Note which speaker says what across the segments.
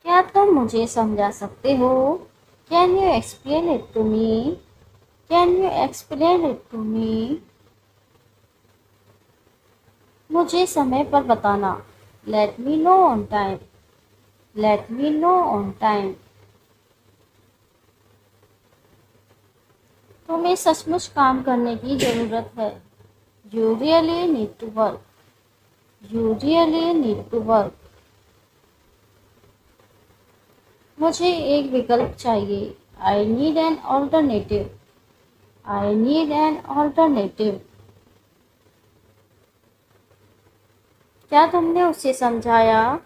Speaker 1: क्या तुम मुझे समझा सकते हो? Can you explain it to me? Can you explain it to me? मुझे समय पर बताना। Let me know on time. Let me know on time. तुम्हें सचमुच काम करने की ज़रूरत है। You really need to work. You really need to work. मुझे एक विकल्प चाहिए। I need an alternative. I need an alternative. क्या तुमने उसे समझाया?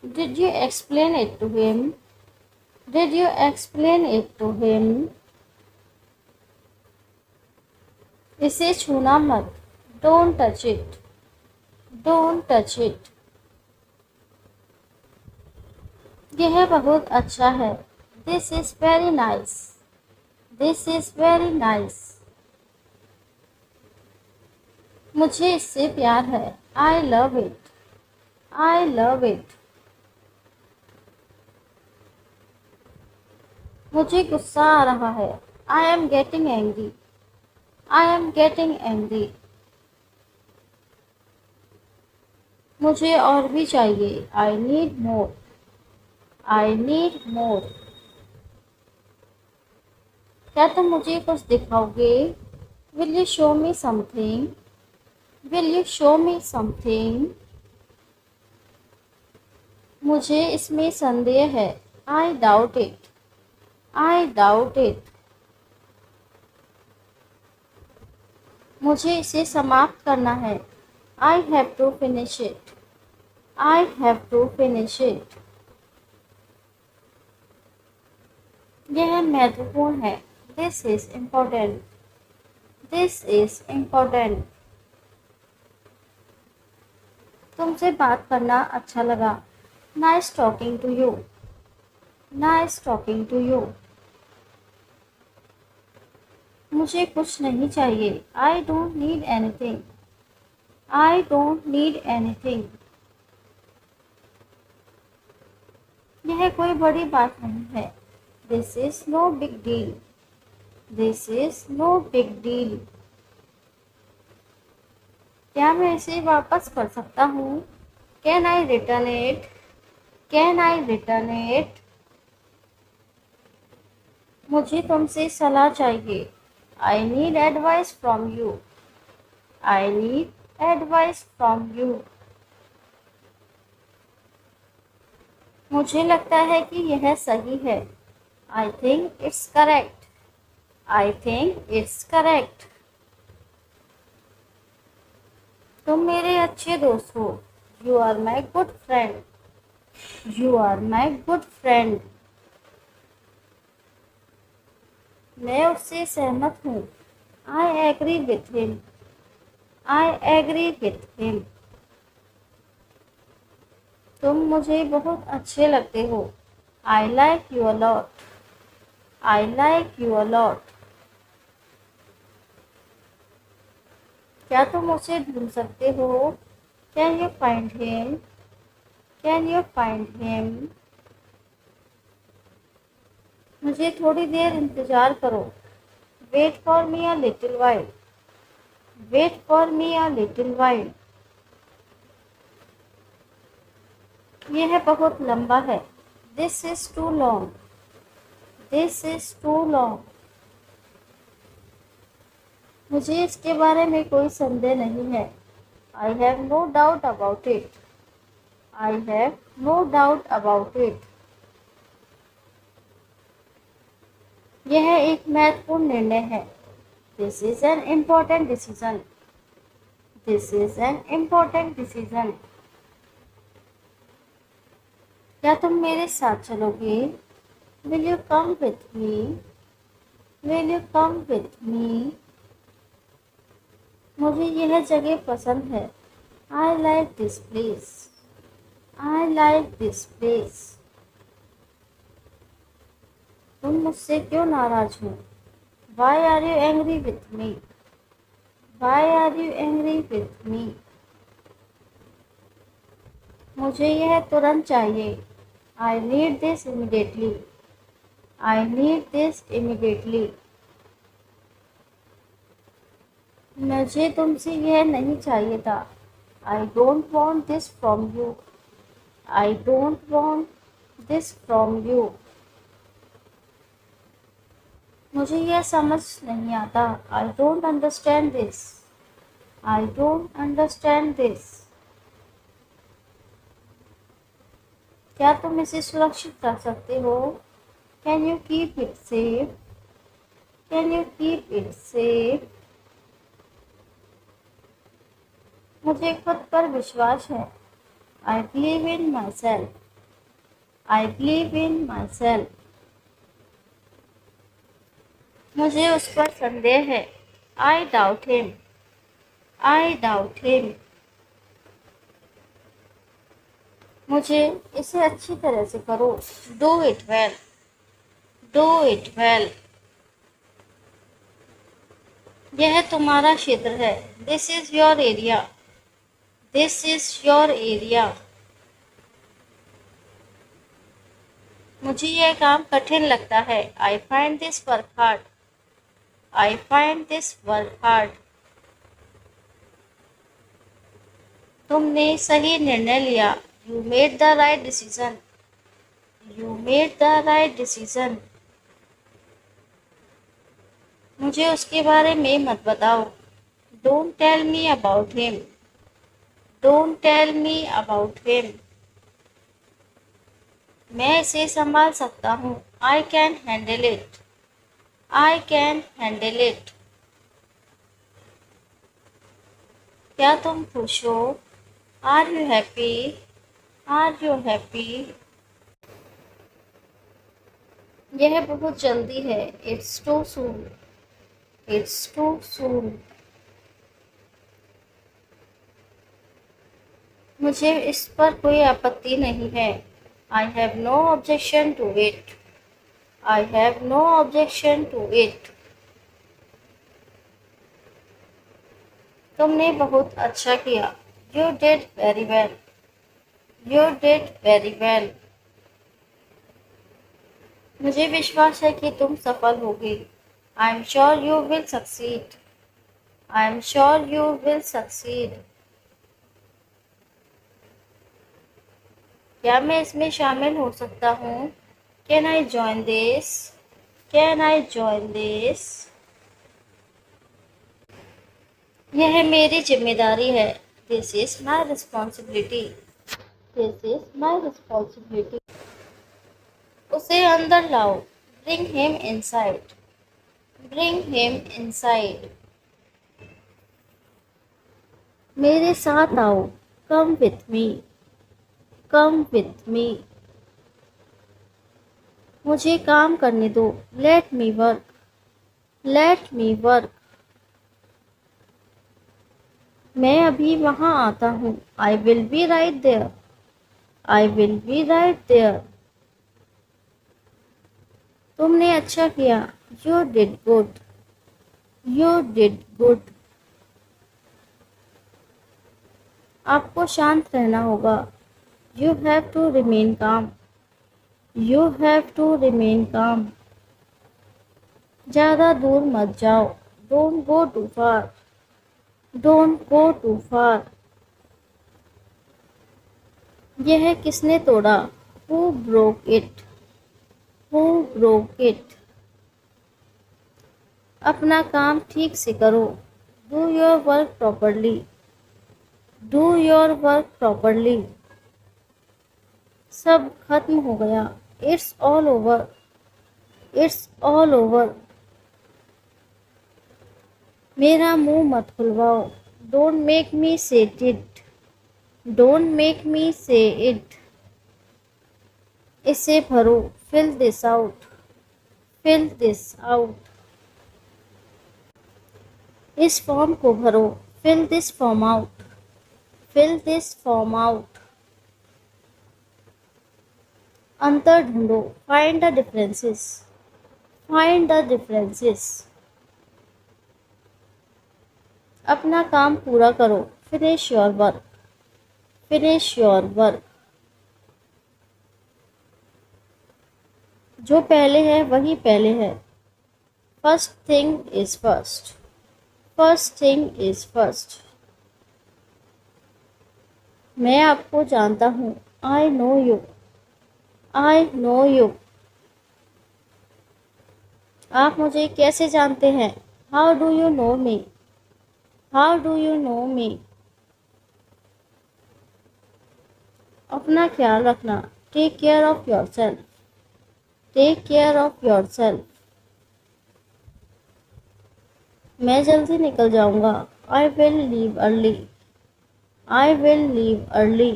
Speaker 1: Did you explain it to him? Did you explain it to him? इसे छूना मत। Don't touch it. Don't touch it. यह बहुत अच्छा है। This is very nice. This is very nice. मुझे इससे प्यार है। I love it. I love it. मुझे गुस्सा आ रहा है। I am getting angry. I am getting angry. मुझे और भी चाहिए। I need more. I need more. क्या तुम मुझे कुछ दिखाओगे? Will you show me something? Will you show me something? मुझे इसमें संदेह है। I doubt it. I doubt it. मुझे इसे समाप्त करना है। I have to finish it. I have to finish it. यह महत्वपूर्ण है। This is important. This is important. तुमसे बात करना अच्छा लगा। Nice talking to you. Nice talking to you. मुझे कुछ नहीं चाहिए। I don't need anything. I don't need anything. यह कोई बड़ी बात नहीं है। This is no big deal. This is no big deal. क्या मैं इसे वापस कर सकता हूँ? Can I return it? Can I return it? मुझे तुमसे सलाह चाहिए। I need advice from you. I need advice from you. मुझे लगता है कि यह सही है। I think it's correct. I think it's correct. तुम मेरे अच्छे दोस्त हो। You are my good friend. You are my good friend. मैं उससे सहमत हूँ। I agree with him. I agree with him. तुम मुझे बहुत अच्छे लगते हो। I like you a lot. I like you a lot. क्या तुम उसे ढूंढ सकते हो? Can you find him? Can you find him? मुझे थोड़ी देर इंतज़ार करो। Wait for me a little while. Wait for me a little while. यह बहुत लंबा है। This is too long. This is too long. मुझे इसके बारे में कोई संदेह नहीं है। I have no doubt about it. I have no doubt about it. यह एक महत्वपूर्ण निर्णय है। This is an important decision. This is an important decision. क्या तुम मेरे साथ चलोगे? Will you come with me? Will you come with me? मुझे यह जगह पसंद है। I like this place. I like this place. तुम मुझसे क्यों नाराज हो? Why are you angry with me? Why are you angry with me? मुझे यह तुरंत चाहिए। I need this immediately. I need this immediately. मुझे तुमसे यह नहीं चाहिए था. I don't want this from you. I don't want this from you. मुझे यह समझ नहीं आता. I don't understand this. I don't understand this. क्या तुम इसे सुरक्षित रख सकते हो? Can you keep it safe? Can you keep it safe? मुझे खुद पर विश्वास है. I believe in myself. I believe in myself. मुझे उस पर संदेह है. I doubt him. I doubt him. मुझे इसे अच्छी तरह से करो. Do it well. Do it well. यह तुम्हारा क्षेत्र है. This is your area. This is your area. मुझे यह काम कठिन लगता है. I find this work hard. I find this work hard. तुमने सही निर्णय लिया. You made the right decision. You made the right decision. मुझे उसके बारे में मत बताओ. Don't tell me about him. Don't tell me about him. मैं इसे संभाल सकता हूँ. I can handle it. I can handle it. क्या तुम खुश हो? Are you happy? Are you happy? यह बहुत जल्दी है. It's too soon. It's too soon. मुझे इस पर कोई आपत्ति नहीं है. I have no objection to it. I have no objection to it. तुमने बहुत अच्छा किया. You did very well. You did very well. मुझे विश्वास है कि तुम सफल होगी. I am sure you will succeed. I am sure you will succeed. क्या मैं इसमें शामिल हो सकता हूँ? Can I join this? Can I join this? यह मेरी जिम्मेदारी है. This is my responsibility. This is my responsibility. उसे अंदर लाओ. Bring him inside. Bring him inside. मेरे साथ आओ. Come with me. Come with me. मुझे काम करने दो. Let me work. Let me work. मैं अभी वहाँ आता हूँ. I will be right there. I will be right there. तुमने अच्छा किया. You did good. You did good. आपको शांत रहना होगा. You have to remain calm. You have to remain calm. ज़्यादा दूर मत जाओ. Don't go too far. Don't go too far. यह किसने तोड़ा? Who broke it? Who broke it? अपना काम ठीक से करो. Do your work properly. Do your work properly. सब खत्म हो गया. It's all over. It's all over. मेरा मुंह मत खुलवाओ. Don't make me say it. Don't make me say it. इसे भरो. Fill this out. Fill this out. इस फॉर्म को भरो. Fill this form out. Fill this form out. अंतर ढूंढो. Find the differences. Find the differences. अपना काम पूरा करो. Finish your work. Finish your work. जो पहले है वही पहले है। First thing is first. First thing is first. मैं आपको जानता हूँ। I know you. I know you. आप मुझे कैसे जानते हैं? How do you know me? How do you know me? अपना ख्याल रखना। Take care of yourself. Take care of yourself. मैं जल्दी निकल जाऊंगा। I will leave early. I will leave early.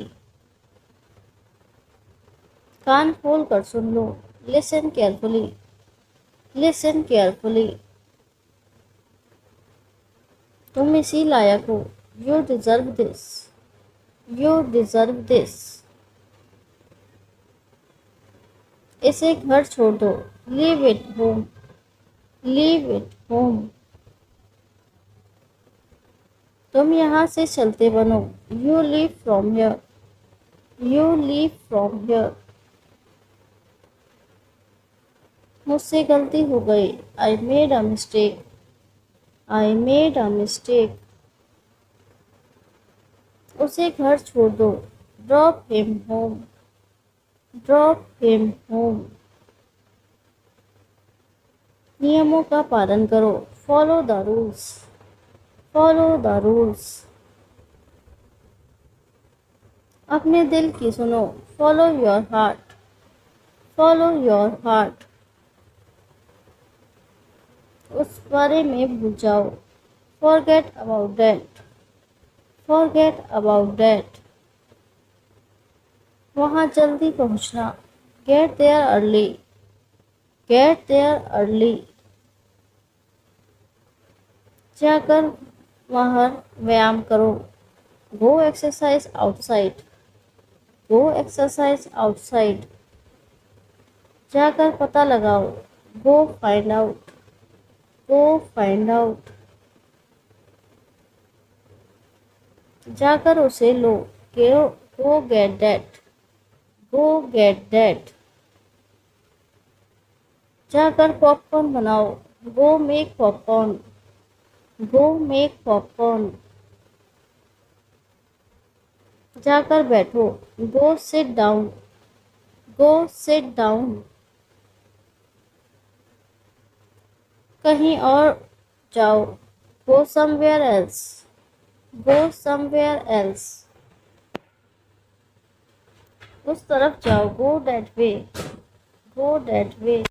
Speaker 1: कान खोल कर सुन लो। Listen carefully. Listen carefully. तुम इसी लायक हो। You deserve this. You deserve this. इसे घर छोड़ दो। Leave it home. Leave it home. तुम यहाँ से चलते बनो। You leave from here. You leave from here. मुझसे गलती हो गई। I made a mistake. I made a mistake. उसे घर छोड़ दो। Drop him home. Drop him home. नियमों का पालन करो। Follow the rules. Follow the rules. अपने दिल की सुनो। Follow your heart. Follow your heart. उस बारे में भूल जाओ। Forget about that. Forget about that. वहाँ जल्दी पहुँचना। Get there early. Get there early. जाकर बाहर व्यायाम करो। Go exercise outside. Go exercise outside. जाकर पता लगाओ। Go find out. Go find out. जाकर उसे लो। Go get that. Go get that. जाकर पॉपकॉर्न बनाओ। Go make popcorn. Go make popcorn. जाकर बैठो। Go sit down. Go sit down. कहीं और जाओ। Go somewhere else. Go somewhere else. उस तरफ जाओ। Go that way. Go that way.